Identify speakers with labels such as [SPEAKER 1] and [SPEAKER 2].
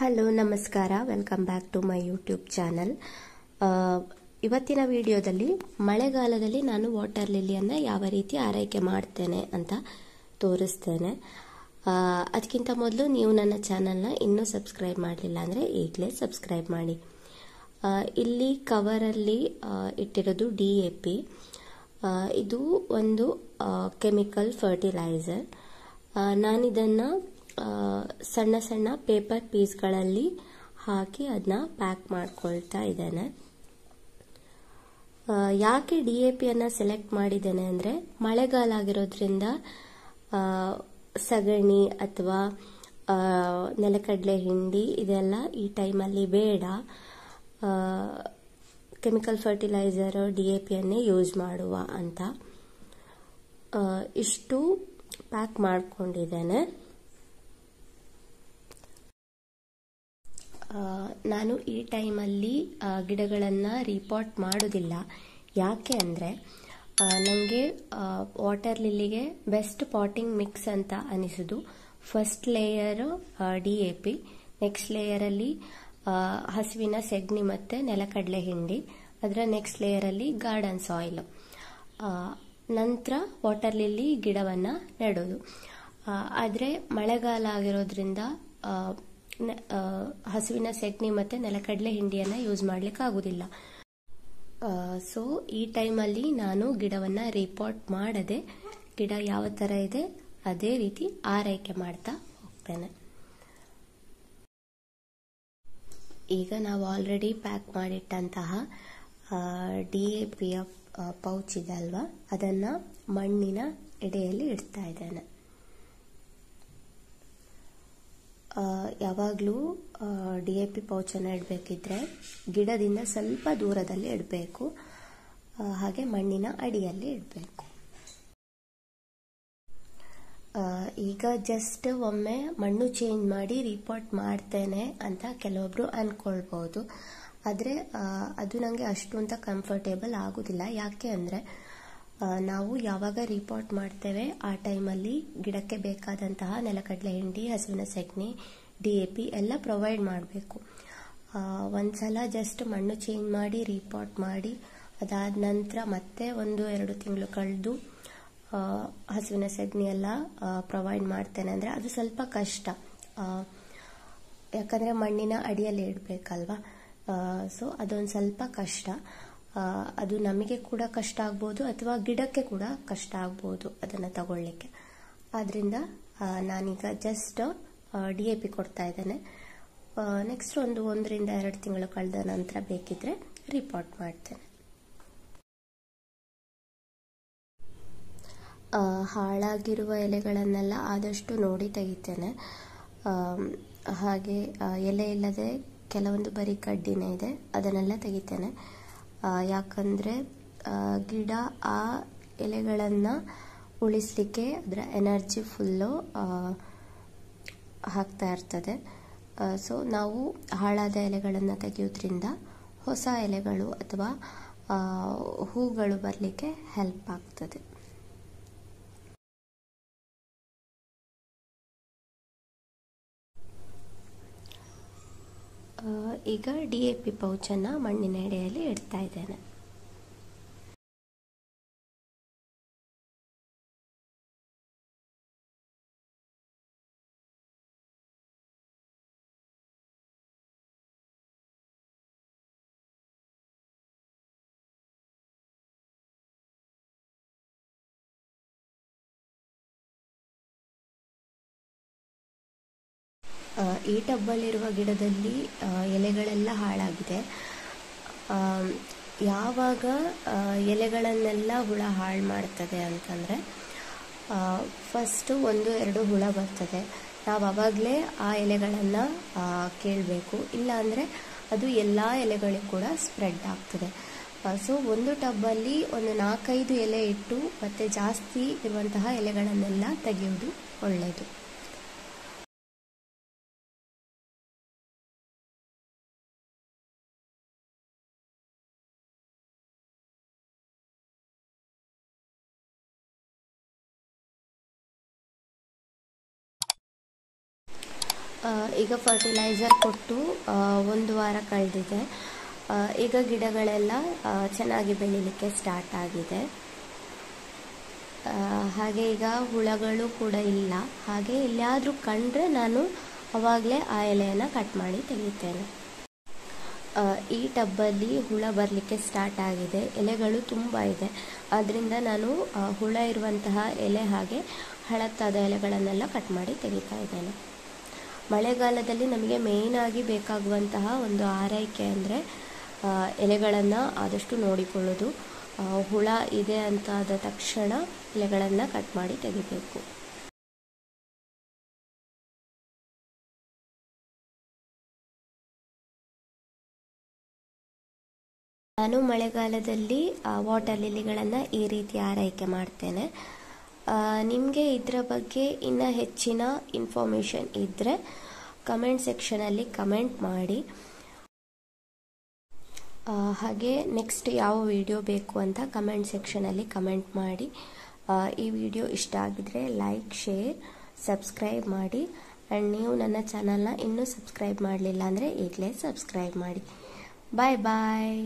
[SPEAKER 1] Hello ನಮಸ್ಕಾರ, welcome back to my YouTube channel. ಇವತ್ತಿನ ವಿಡಿಯೋದಲ್ಲಿ ಮಳೆಗಾಲದಲ್ಲಿ ನಾನು ವಾಟರ್ ಲಿಲಿಯನ್ನು ಯಾವ ರೀತಿ ಆರೈಕೆ ಮಾಡ್ತೇನೆ ಅಂತ ತೋರಿಸ್ತೇನೆ. ಅದಕ್ಕಿಂತ ಮೊದಲು ನೀವು ನನ್ನ ಚಾನಲ್ನ ಇನ್ನೂ ಸಬ್ಸ್ಕ್ರೈಬ್ ಮಾಡಲಿಲ್ಲ ಅಂದರೆ ಈಗಲೇ ಸಬ್ಸ್ಕ್ರೈಬ್ ಮಾಡಿ. ಇಲ್ಲಿ ಕವರಲ್ಲಿ ಇಟ್ಟಿರೋದು DAP. ಇದು ಒಂದು ಕೆಮಿಕಲ್ ಫರ್ಟಿಲೈಸರ್. ನಾನಿದನ್ನು ಸಣ್ಣ ಸಣ್ಣ ಪೇಪರ್ ಪೀಸ್ಗಳಲ್ಲಿ ಹಾಕಿ ಅದನ್ನ ಪ್ಯಾಕ್ ಮಾಡ್ಕೊಳ್ತಾ ಇದ್ದೇನೆ. ಯಾಕೆ DAPಯನ್ನು ಸೆಲೆಕ್ಟ್ ಮಾಡಿದ್ದೇನೆ ಅಂದರೆ, ಮಳೆಗಾಲ ಆಗಿರೋದ್ರಿಂದ ಸಗಣಿ ಅಥವಾ ನೆಲಕಡಲೆ ಹಿಂಡಿ ಇದೆಲ್ಲ ಈ ಟೈಮಲ್ಲಿ ಬೇಡ. ಕೆಮಿಕಲ್ ಫರ್ಟಿಲೈಸರ್ DAPಯನ್ನೇ ಯೂಸ್ ಮಾಡುವ ಅಂತ ಇಷ್ಟು ಪ್ಯಾಕ್ ಮಾಡ್ಕೊಂಡಿದ್ದೇನೆ. ನಾನು ಈ ಟೈಮಲ್ಲಿ ಗಿಡಗಳನ್ನು ರೀಪಾಟ್ ಮಾಡೋದಿಲ್ಲ. ಯಾಕೆ ಅಂದರೆ, ನನಗೆ ವಾಟರ್ ಲಿಲ್ಲಿಗೆ ಬೆಸ್ಟ್ ಪಾಟಿಂಗ್ ಮಿಕ್ಸ್ ಅಂತ ಅನಿಸೋದು ಫಸ್ಟ್ ಲೇಯರು DAP, ನೆಕ್ಸ್ಟ್ ಲೇಯರಲ್ಲಿ ಹಸುವಿನ ಸೆಗಣಿ ಮತ್ತು ನೆಲಕಡಲೆ ಹಿಂಡಿ, ಅದರ ನೆಕ್ಸ್ಟ್ ಲೇಯರಲ್ಲಿ ಗಾರ್ಡನ್ ಸಾಯಿಲ್, ನಂತರ ವಾಟರ್ ಲಿಲ್ಲಿ ಗಿಡವನ್ನು ನೆಡೋದು. ಆದರೆ ಮಳೆಗಾಲ ಆಗಿರೋದ್ರಿಂದ ಹಸುವಿನ ಸೆಗಣಿ ಮತ್ತು ನೆಲಕಡಲೆ ಹಿಂಡಿಯನ್ನು ಯೂಸ್ ಮಾಡಲಿಕ್ಕೆ ಆಗೋದಿಲ್ಲ. ಸೊ ಈ ಟೈಮಲ್ಲಿ ನಾನು ಗಿಡವನ್ನು ರೀಪಾಟ್ ಮಾಡದೆ ಗಿಡ ಯಾವ ಥರ ಇದೆ ಅದೇ ರೀತಿ ಆರೈಕೆ ಮಾಡ್ತಾ ಹೋಗ್ತೇನೆ. ಈಗ ನಾವು ಆಲ್ರೆಡಿ ಪ್ಯಾಕ್ ಮಾಡಿಟ್ಟಂತಹ DAPಯ ಪೌಚ್ ಇದೆ ಅಲ್ವಾ, ಅದನ್ನು ಮಣ್ಣಿನ ಎಡೆಯಲ್ಲಿ ಇಡ್ತಾ ಇದ್ದೇನೆ. ಯಾವಾಗಲೂ DAP ಪೌಚನ್ನು ಇಡಬೇಕಿದ್ರೆ ಗಿಡದಿಂದ ಸ್ವಲ್ಪ ದೂರದಲ್ಲಿ ಇಡಬೇಕು, ಹಾಗೆ ಮಣ್ಣಿನ ಅಡಿಯಲ್ಲಿ ಇಡಬೇಕು. ಈಗ ಜಸ್ಟ್ ಒಮ್ಮೆ ಮಣ್ಣು ಚೇಂಜ್ ಮಾಡಿ ರೀಪಾಟ್ ಮಾಡ್ತೇನೆ ಅಂತ ಕೆಲವೊಬ್ರು ಅನ್ಕೊಳ್ಬಹುದು. ಆದರೆ ಅದು ನನಗೆ ಅಷ್ಟು ಅಂತ ಕಂಫರ್ಟೇಬಲ್ ಆಗೋದಿಲ್ಲ. ಯಾಕೆ ಅಂದರೆ, ನಾವು ಯಾವಾಗ ರೀಪಾಟ್ ಮಾಡ್ತೇವೆ ಆ ಟೈಮಲ್ಲಿ ಗಿಡಕ್ಕೆ ಬೇಕಾದಂತಹ ನೆಲಕಡಲೆ ಹಿಂಡಿ, ಹಸುವಿನ ಸೆಗಣಿ, DAP ಎಲ್ಲ ಪ್ರೊವೈಡ್ ಮಾಡಬೇಕು. ಒಂದ್ಸಲ ಜಸ್ಟ್ ಮಣ್ಣು ಚೇಂಜ್ ಮಾಡಿ ರೀಪಾಟ್ ಮಾಡಿ ಅದಾದ ನಂತರ ಮತ್ತೆ 1-2 ತಿಂಗಳು ಕಳೆದು ಹಸುವಿನ ಸೆಗಣಿ ಎಲ್ಲ ಪ್ರೊವೈಡ್ ಮಾಡ್ತೇನೆ ಅಂದರೆ ಅದು ಸ್ವಲ್ಪ ಕಷ್ಟ. ಯಾಕಂದರೆ ಮಣ್ಣಿನ ಅಡಿಯಲ್ಲಿ ಇಡಬೇಕಲ್ವಾ. ಸೊ ಅದೊಂದು ಸ್ವಲ್ಪ ಕಷ್ಟ. ಅದು ನಮಗೆ ಕೂಡ ಕಷ್ಟ ಆಗ್ಬೋದು ಅಥವಾ ಗಿಡಕ್ಕೆ ಕೂಡ ಕಷ್ಟ ಆಗ್ಬೋದು ಅದನ್ನು ತಗೊಳ್ಳಿಕ್ಕೆ. ಆದ್ದರಿಂದ ನಾನೀಗ ಜಸ್ಟ್ DAP ಕೊಡ್ತಾ ಇದ್ದೇನೆ. ನೆಕ್ಸ್ಟ್ 1-2 ತಿಂಗಳು ಕಳೆದ ನಂತರ ಬೇಕಿದ್ರೆ ರೀಪಾಟ್ ಮಾಡ್ತೇನೆ. ಹಾಳಾಗಿರುವ ಎಲೆಗಳನ್ನೆಲ್ಲ ಆದಷ್ಟು ನೋಡಿ ತೆಗಿತೇನೆ. ಹಾಗೆ ಎಲೆ ಇಲ್ಲದೆ ಕೆಲವೊಂದು ಬರೀ ಕಡ್ಡಿನೇ ಇದೆ, ಅದನ್ನೆಲ್ಲ ತೆಗಿತೇನೆ. ಯಾಕಂದರೆ ಗಿಡ ಆ ಎಲೆಗಳನ್ನು ಉಳಿಸಲಿಕ್ಕೆ ಅದರ ಎನರ್ಜಿ ಫುಲ್ಲು ಹಾಕ್ತಾ ಇರ್ತದೆ. ಸೊ ನಾವು ಹಾಳಾದ ಎಲೆಗಳನ್ನು ತೆಗೆಯೋದ್ರಿಂದ ಹೊಸ ಎಲೆಗಳು ಅಥವಾ ಹೂಗಳು ಬರಲಿಕ್ಕೆ ಹೆಲ್ಪ್ ಆಗ್ತದೆ. ಈಗ DAP ಪೌಚನ್ನು ಮಣ್ಣಿನ ಎಡೆಯಲ್ಲಿ ಇಡ್ತಾ ಇದ್ದೇನೆ. ಈ ಟಬ್ಬಲ್ಲಿರುವ ಗಿಡದಲ್ಲಿ ಎಲೆಗಳೆಲ್ಲ ಹಾಳಾಗಿದೆ. ಯಾವಾಗ ಎಲೆಗಳನ್ನೆಲ್ಲ ಹುಳ ಹಾಳು ಮಾಡ್ತದೆ ಅಂತಂದರೆ, ಫಸ್ಟು 1-2 ಹುಳ ಬರ್ತದೆ. ನಾವು ಆವಾಗಲೇ ಆ ಎಲೆಗಳನ್ನು ಕೇಳಬೇಕು, ಇಲ್ಲಾಂದರೆ ಅದು ಎಲ್ಲ ಎಲೆಗಳಿಗೂ ಕೂಡ ಸ್ಪ್ರೆಡ್ ಆಗ್ತದೆ. ಸೊ ಒಂದು ಟಬ್ಬಲ್ಲಿ 4-5 ಎಲೆ ಇಟ್ಟು ಮತ್ತು ಜಾಸ್ತಿ ಇರುವಂತಹ ಎಲೆಗಳನ್ನೆಲ್ಲ ತೆಗೆಯುವುದು ಒಳ್ಳೆಯದು. ಈಗ ಫರ್ಟಿಲೈಸರ್ ಕೊಟ್ಟು 1 ವಾರ ಕಳೆದಿದೆ. ಈಗ ಗಿಡಗಳೆಲ್ಲ ಚೆನ್ನಾಗಿ ಬೆಳೀಲಿಕ್ಕೆ ಸ್ಟಾರ್ಟ್ ಆಗಿದೆ. ಹಾಗೆ ಈಗ ಹುಳಗಳು ಕೂಡ ಇಲ್ಲ. ಹಾಗೆ ಎಲ್ಲಿಯಾದರೂ ಕಂಡ್ರೆ ನಾನು ಅವಾಗಲೇ ಆ ಎಲೆಯನ್ನು ಕಟ್ ಮಾಡಿ ತೆಗಿತೇನೆ. ಈ ಟಬ್ಬಲ್ಲಿ ಹುಳ ಬರಲಿಕ್ಕೆ ಸ್ಟಾರ್ಟ್ ಆಗಿದೆ. ಎಲೆಗಳು ತುಂಬ ಇದೆ. ಆದ್ದರಿಂದ ನಾನು ಹುಳ ಇರುವಂತಹ ಎಲೆ ಹಾಗೆ ಹಳತ್ತಾದ ಎಲೆಗಳನ್ನೆಲ್ಲ ಕಟ್ ಮಾಡಿ ತೆಗಿತಾ ಇದ್ದೇನೆ. ಮಳೆಗಾಲದಲ್ಲಿ ನಮಗೆ ಮೇಯ್ನ್ ಆಗಿ ಬೇಕಾಗುವಂತಹ ಒಂದು ಆರೈಕೆ ಅಂದರೆ ಎಲೆಗಳನ್ನು ಆದಷ್ಟು ನೋಡಿಕೊಳ್ಳೋದು. ಹುಳ ಇದೆ ಅಂತಾದ ತಕ್ಷಣ ಎಲೆಗಳನ್ನು ಕಟ್ ಮಾಡಿ ತೆಗಿಬೇಕು. ನಾನು ಮಳೆಗಾಲದಲ್ಲಿ ವಾಟರ್ ಲಿಲಿಗಳನ್ನು ಈ ರೀತಿ ಆರೈಕೆ ಮಾಡ್ತೇನೆ. ನಿಮಗೆ ಇದರ ಬಗ್ಗೆ ಇನ್ನೂ ಹೆಚ್ಚಿನ ಇನ್ಫಾರ್ಮೇಷನ್ ಇದ್ದರೆ ಕಮೆಂಟ್ ಸೆಕ್ಷನಲ್ಲಿ ಕಮೆಂಟ್ ಮಾಡಿ. ಹಾಗೆ ನೆಕ್ಸ್ಟ್ ಯಾವ ವಿಡಿಯೋ ಬೇಕು ಅಂತ ಕಮೆಂಟ್ ಸೆಕ್ಷನಲ್ಲಿ ಕಮೆಂಟ್ ಮಾಡಿ. ಈ ವಿಡಿಯೋ ಇಷ್ಟ ಆಗಿದ್ರೆ ಲೈಕ್, ಶೇರ್, ಸಬ್ಸ್ಕ್ರೈಬ್ ಮಾಡಿ. ಆ್ಯಂಡ್ ನೀವು ನನ್ನ ಚಾನಲ್ನ ಇನ್ನೂ ಸಬ್ಸ್ಕ್ರೈಬ್ ಮಾಡಲಿಲ್ಲ ಅಂದರೆ ಈಗಲೇ ಸಬ್ಸ್ಕ್ರೈಬ್ ಮಾಡಿ. ಬಾಯ್ ಬಾಯ್.